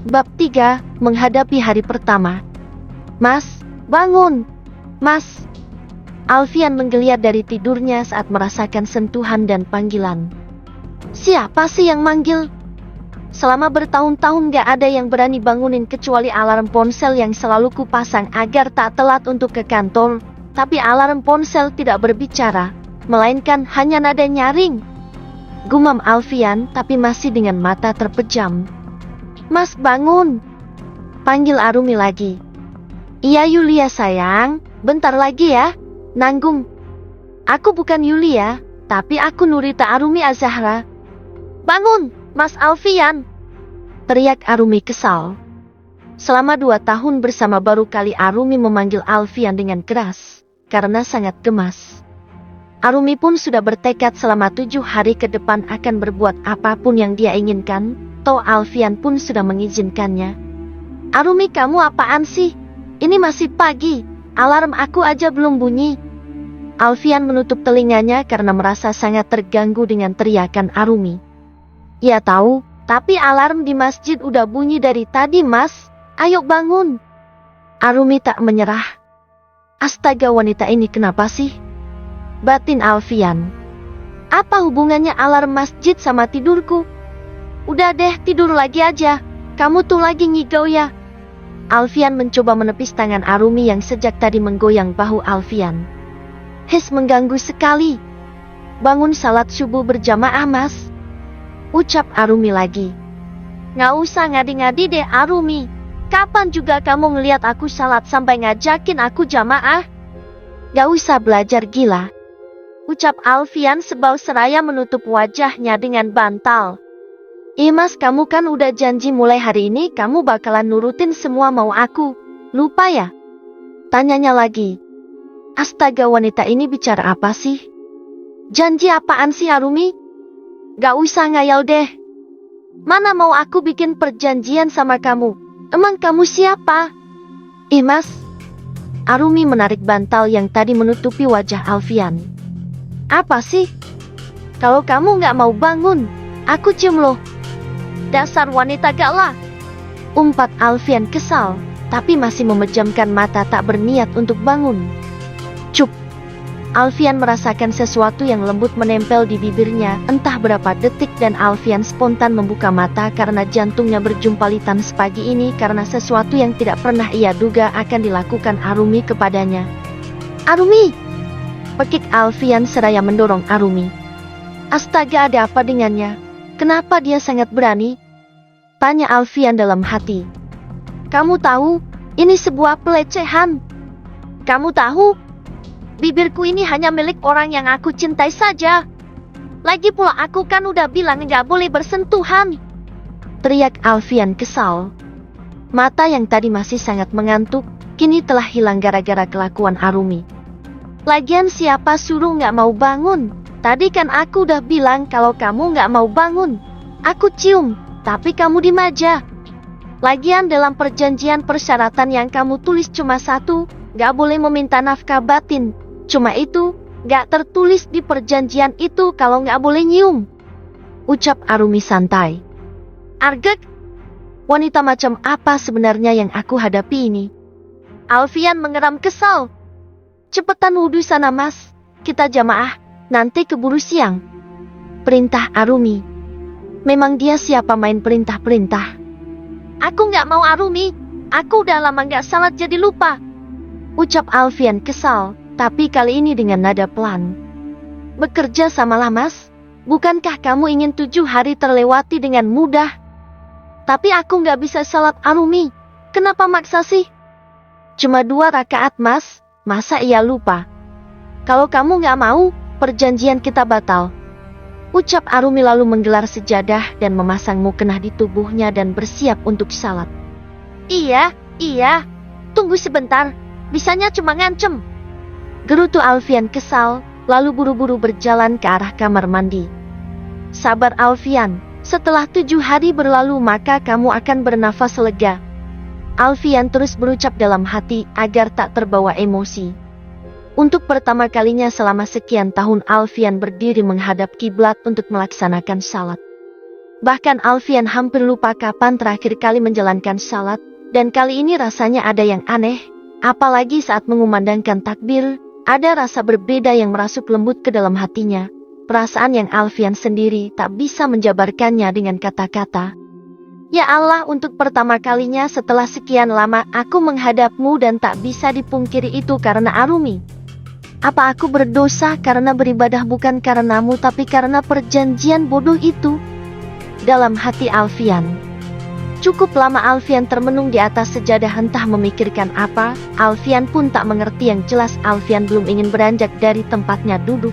Bab 3, menghadapi hari pertama. Mas, bangun! Mas! Alfian menggeliat dari tidurnya saat merasakan sentuhan dan panggilan. Siapa sih yang manggil? Selama bertahun-tahun gak ada yang berani bangunin kecuali alarm ponsel yang selalu kupasang agar tak telat untuk ke kantor. Tapi alarm ponsel tidak berbicara, melainkan hanya nada nyaring. Gumam Alfian tapi masih dengan mata terpejam. Mas, bangun! Panggil Arumi lagi. Iya Yulia sayang, bentar lagi ya. Nanggung. Aku bukan Yulia, tapi aku Nurita Arumi Azahra. Bangun, Mas Alfian! Teriak Arumi kesal. Selama 2 tahun bersama baru kali Arumi memanggil Alfian dengan keras, karena sangat gemas. Arumi pun sudah bertekad selama 7 hari ke depan akan berbuat apapun yang dia inginkan. Toh Alfian pun sudah mengizinkannya. Arumi, kamu apaan sih? Ini masih pagi, alarm aku aja belum bunyi. Alfian menutup telinganya karena merasa sangat terganggu dengan teriakan Arumi. Ya tahu, tapi alarm di masjid udah bunyi dari tadi mas. Ayo bangun. Arumi tak menyerah. Astaga, wanita ini kenapa sih? Batin Alfian. Apa hubungannya alarm masjid sama tidurku? Udah deh, tidur lagi aja. Kamu tuh lagi ngigau ya. Alfian mencoba menepis tangan Arumi yang sejak tadi menggoyang bahu Alfian. Mengganggu sekali. Bangun salat subuh berjamaah mas. Ucap Arumi lagi. Nggak usah ngadi-ngadi deh Arumi. Kapan juga kamu ngeliat aku salat sampai ngajakin aku jamaah? Gak usah belajar gila. Ucap Alfian sebal seraya menutup wajahnya dengan bantal. Mas, kamu kan udah janji mulai hari ini kamu bakalan nurutin semua mau aku. Lupa ya? Tanyanya lagi. Astaga, wanita ini bicara apa sih? Janji apaan sih Arumi? Gak usah ngayal deh. Mana mau aku bikin perjanjian sama kamu? Emang kamu siapa? Mas. Arumi menarik bantal yang tadi menutupi wajah Alfian. Apa sih? Kalau kamu gak mau bangun, aku cium loh. Dasar wanita galak. Umpat Alfian kesal, tapi masih memejamkan mata tak berniat untuk bangun. Cup. Alfian merasakan sesuatu yang lembut menempel di bibirnya entah berapa detik dan Alfian spontan membuka mata karena jantungnya berjumpalitan sepagi ini karena sesuatu yang tidak pernah ia duga akan dilakukan Arumi kepadanya. Arumi! Pekik Alfian seraya mendorong Arumi. Astaga, ada apa dengannya? Kenapa dia sangat berani? Tanya Alfian dalam hati. Kamu tahu, ini sebuah pelecehan. Kamu tahu, bibirku ini hanya milik orang yang aku cintai saja. Lagi pula aku kan udah bilang gak boleh bersentuhan. Teriak Alfian kesal. Mata yang tadi masih sangat mengantuk, kini telah hilang gara-gara kelakuan Arumi. Lagian siapa suruh gak mau bangun? Tadi kan aku udah bilang kalau kamu gak mau bangun. Aku cium, tapi kamu diem aja. Lagian dalam perjanjian persyaratan yang kamu tulis cuma satu, gak boleh meminta nafkah batin. Cuma itu, gak tertulis di perjanjian itu kalau gak boleh nyium. Ucap Arumi santai. Argek, wanita macam apa sebenarnya yang aku hadapi ini? Alfian mengeram kesal. Cepetan wudhu sana mas, kita jamaah, nanti keburu siang. Perintah Arumi. Memang dia siapa main perintah-perintah. Aku gak mau Arumi, aku udah lama gak salat jadi lupa. Ucap Alfian kesal, tapi kali ini dengan nada pelan. Bekerja samalah mas, bukankah kamu ingin 7 hari terlewati dengan mudah? Tapi aku gak bisa salat Arumi, kenapa maksa sih? Cuma 2 rakaat mas, masa ia lupa? Kalau kamu gak mau, perjanjian kita batal. Ucap Arumi lalu menggelar sejadah dan memasang mukena di tubuhnya dan bersiap untuk salat. Iya, tunggu sebentar, bisanya cuma ngancem. Gerutu Alfian kesal, lalu buru-buru berjalan ke arah kamar mandi. Sabar Alfian, setelah 7 hari berlalu maka kamu akan bernafas lega. Alfian terus berucap dalam hati agar tak terbawa emosi. Untuk pertama kalinya selama sekian tahun Alfian berdiri menghadap kiblat untuk melaksanakan salat. Bahkan Alfian hampir lupa kapan terakhir kali menjalankan salat, dan kali ini rasanya ada yang aneh, apalagi saat mengumandangkan takbir, ada rasa berbeda yang merasuk lembut ke dalam hatinya, perasaan yang Alfian sendiri tak bisa menjabarkannya dengan kata-kata. Ya Allah, untuk pertama kalinya setelah sekian lama aku menghadapmu dan tak bisa dipungkiri itu karena Arumi. Apa aku berdosa karena beribadah bukan karenamu tapi karena perjanjian bodoh itu? Dalam hati Alfian. Cukup lama Alfian termenung di atas sejadah entah memikirkan apa, Alfian pun tak mengerti yang jelas Alfian belum ingin beranjak dari tempatnya duduk.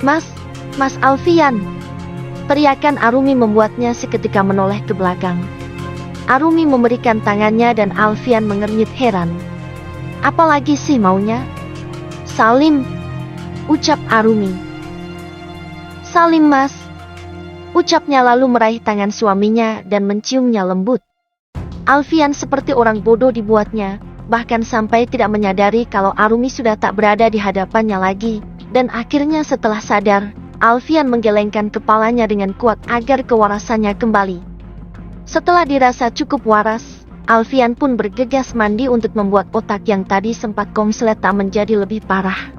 Mas Alfian. Teriakan Arumi membuatnya seketika menoleh ke belakang. Arumi memberikan tangannya dan Alfian mengernyit heran. Apalagi sih maunya? Salim, ucap Arumi. Salim mas. Ucapnya lalu meraih tangan suaminya dan menciumnya lembut. Alfian seperti orang bodoh dibuatnya, bahkan sampai tidak menyadari kalau Arumi sudah tak berada di hadapannya lagi, dan akhirnya setelah sadar, Alfian menggelengkan kepalanya dengan kuat agar kewarasannya kembali. Setelah dirasa cukup waras, Alfian pun bergegas mandi untuk membuat otak yang tadi sempat konslet tak menjadi lebih parah.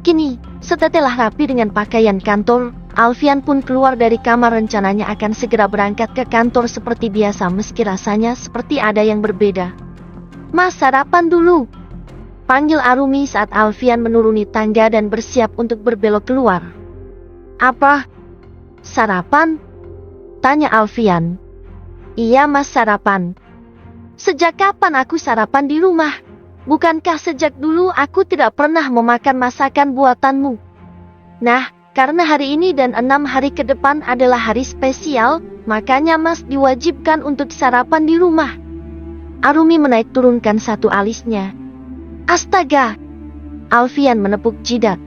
Kini, setelah rapi dengan pakaian kantor, Alfian pun keluar dari kamar rencananya akan segera berangkat ke kantor seperti biasa meski rasanya seperti ada yang berbeda. Mas, sarapan dulu. Panggil Arumi saat Alfian menuruni tangga dan bersiap untuk berbelok keluar. Apa? Sarapan? Tanya Alfian. Iya mas, sarapan. Sejak kapan aku sarapan di rumah? Bukankah sejak dulu aku tidak pernah memakan masakan buatanmu? Nah, karena hari ini dan 6 hari ke depan adalah hari spesial, makanya mas diwajibkan untuk sarapan di rumah. Arumi menaik turunkan satu alisnya. Astaga! Alfian menepuk jidat.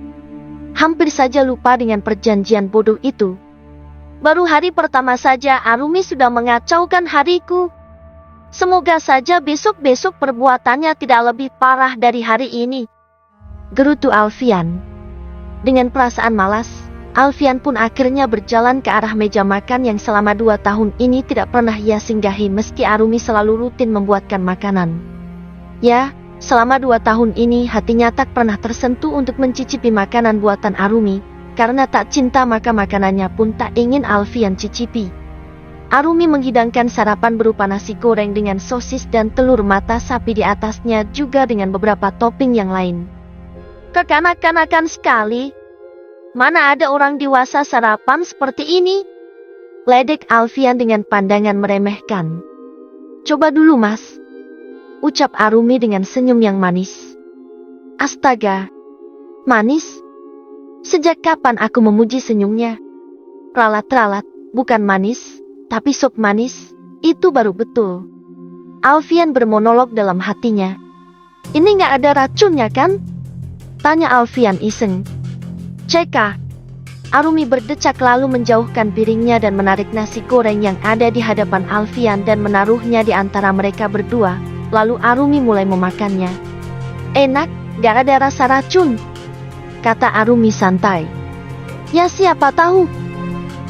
Hampir saja lupa dengan perjanjian bodoh itu. Baru hari pertama saja Arumi sudah mengacaukan hariku. Semoga saja besok-besok perbuatannya tidak lebih parah dari hari ini. Gerutu Alfian. Dengan perasaan malas, Alfian pun akhirnya berjalan ke arah meja makan yang selama 2 tahun ini tidak pernah ia singgahi meski Arumi selalu rutin membuatkan makanan. Ya, selama 2 tahun ini hatinya tak pernah tersentuh untuk mencicipi makanan buatan Arumi, karena tak cinta maka makanannya pun tak ingin Alfian cicipi. Arumi menghidangkan sarapan berupa nasi goreng dengan sosis dan telur mata sapi di atasnya juga dengan beberapa topping yang lain. Kekanak-kanakan sekali. Mana ada orang dewasa sarapan seperti ini? Ledek Alfian dengan pandangan meremehkan. Coba dulu mas. Ucap Arumi dengan senyum yang manis. Astaga. Manis? Sejak kapan aku memuji senyumnya? Ralat-ralat, bukan manis, tapi sop manis, itu baru betul. Alfian bermonolog dalam hatinya. Ini gak ada racunnya kan? Tanya Alfian iseng. Ceka. Arumi berdecak lalu menjauhkan piringnya dan menarik nasi goreng yang ada di hadapan Alfian dan menaruhnya di antara mereka berdua. Lalu Arumi mulai memakannya. Enak, gak ada rasa racun. Kata Arumi santai. Ya siapa tahu.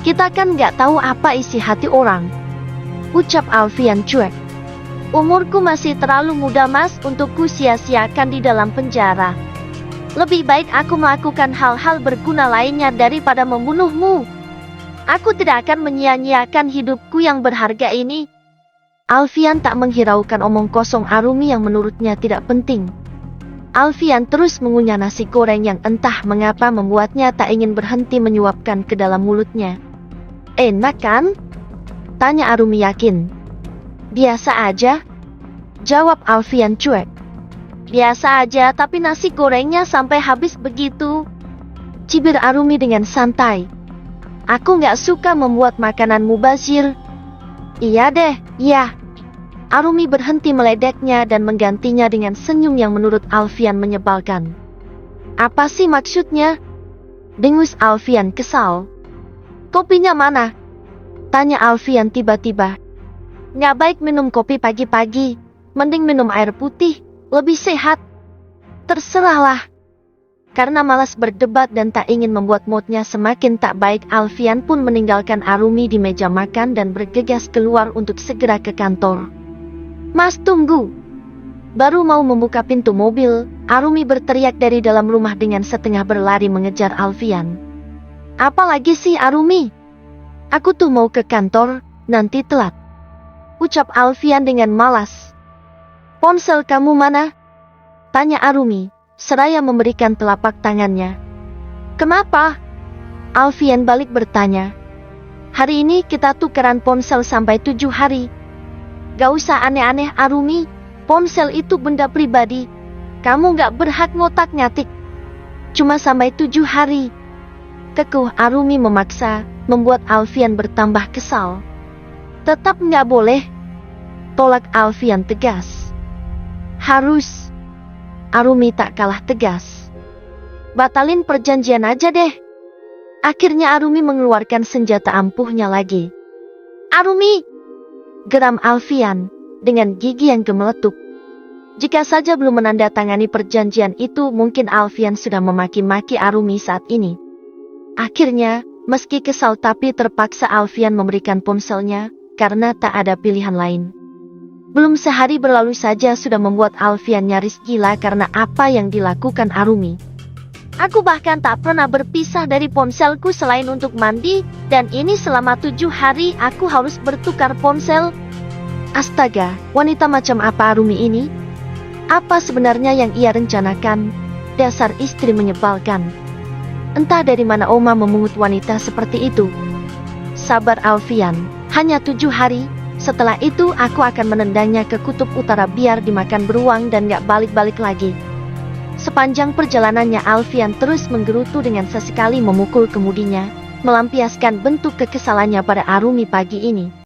Kita kan gak tahu apa isi hati orang. Ucap Alfian cuek. Umurku masih terlalu muda mas untuk ku sia-siakan di dalam penjara. Lebih baik aku melakukan hal-hal berguna lainnya daripada membunuhmu. Aku tidak akan menyia-nyiakan hidupku yang berharga ini. Alfian tak menghiraukan omong kosong Arumi yang menurutnya tidak penting. Alfian terus mengunyah nasi goreng yang entah mengapa membuatnya tak ingin berhenti menyuapkan ke dalam mulutnya. Enak kan? Tanya Arumi yakin. Biasa aja. Jawab Alfian cuek. Biasa aja tapi nasi gorengnya sampai habis begitu. Cibir Arumi dengan santai. Aku gak suka membuat makanan mubazir. Iya deh, iya. Arumi berhenti meledeknya dan menggantinya dengan senyum yang menurut Alfian menyebalkan. Apa sih maksudnya? Dengus Alfian kesal. Kopinya mana? Tanya Alfian tiba-tiba. Gak baik minum kopi pagi-pagi. Mending minum air putih. Lebih sehat. Terserahlah. Karena malas berdebat dan tak ingin membuat moodnya semakin tak baik, Alfian pun meninggalkan Arumi di meja makan dan bergegas keluar untuk segera ke kantor. "Mas, tunggu!" Baru mau membuka pintu mobil, Arumi berteriak dari dalam rumah dengan setengah berlari mengejar Alfian. "Apa lagi sih, Arumi? Aku tuh mau ke kantor, nanti telat," ucap Alfian dengan malas. "Ponsel kamu mana?" tanya Arumi, seraya memberikan telapak tangannya. "Kenapa?" Alfian balik bertanya. "Hari ini kita tukeran ponsel sampai 7 hari. Gak usah aneh-aneh, Arumi. Ponsel itu benda pribadi. Kamu gak berhak ngotak-ngatik. Cuma sampai 7 hari. Kekuh Arumi memaksa, membuat Alfian bertambah kesal. "Tetap gak boleh," tolak Alfian tegas. "Harus." Arumi tak kalah tegas. "Batalin perjanjian aja deh." Akhirnya Arumi mengeluarkan senjata ampuhnya lagi. "Arumi!" geram Alfian dengan gigi yang gemeletup. Jika saja belum menandatangani perjanjian itu, mungkin Alfian sudah memaki-maki Arumi saat ini. Akhirnya, meski kesal tapi terpaksa Alfian memberikan ponselnya, karena tak ada pilihan lain. Belum sehari berlalu saja sudah membuat Alfian nyaris gila karena apa yang dilakukan Arumi. "Aku bahkan tak pernah berpisah dari ponselku selain untuk mandi, dan ini selama 7 hari aku harus bertukar ponsel. Astaga, wanita macam apa Arumi ini? Apa sebenarnya yang ia rencanakan? Dasar istri menyebalkan. Entah dari mana Oma memungut wanita seperti itu." "Sabar Alfian, hanya 7 hari. Setelah itu aku akan menendangnya ke kutub utara biar dimakan beruang dan gak balik-balik lagi." Sepanjang perjalanannya Alfian terus menggerutu dengan sesekali memukul kemudinya, melampiaskan bentuk kekesalannya pada Arumi pagi ini.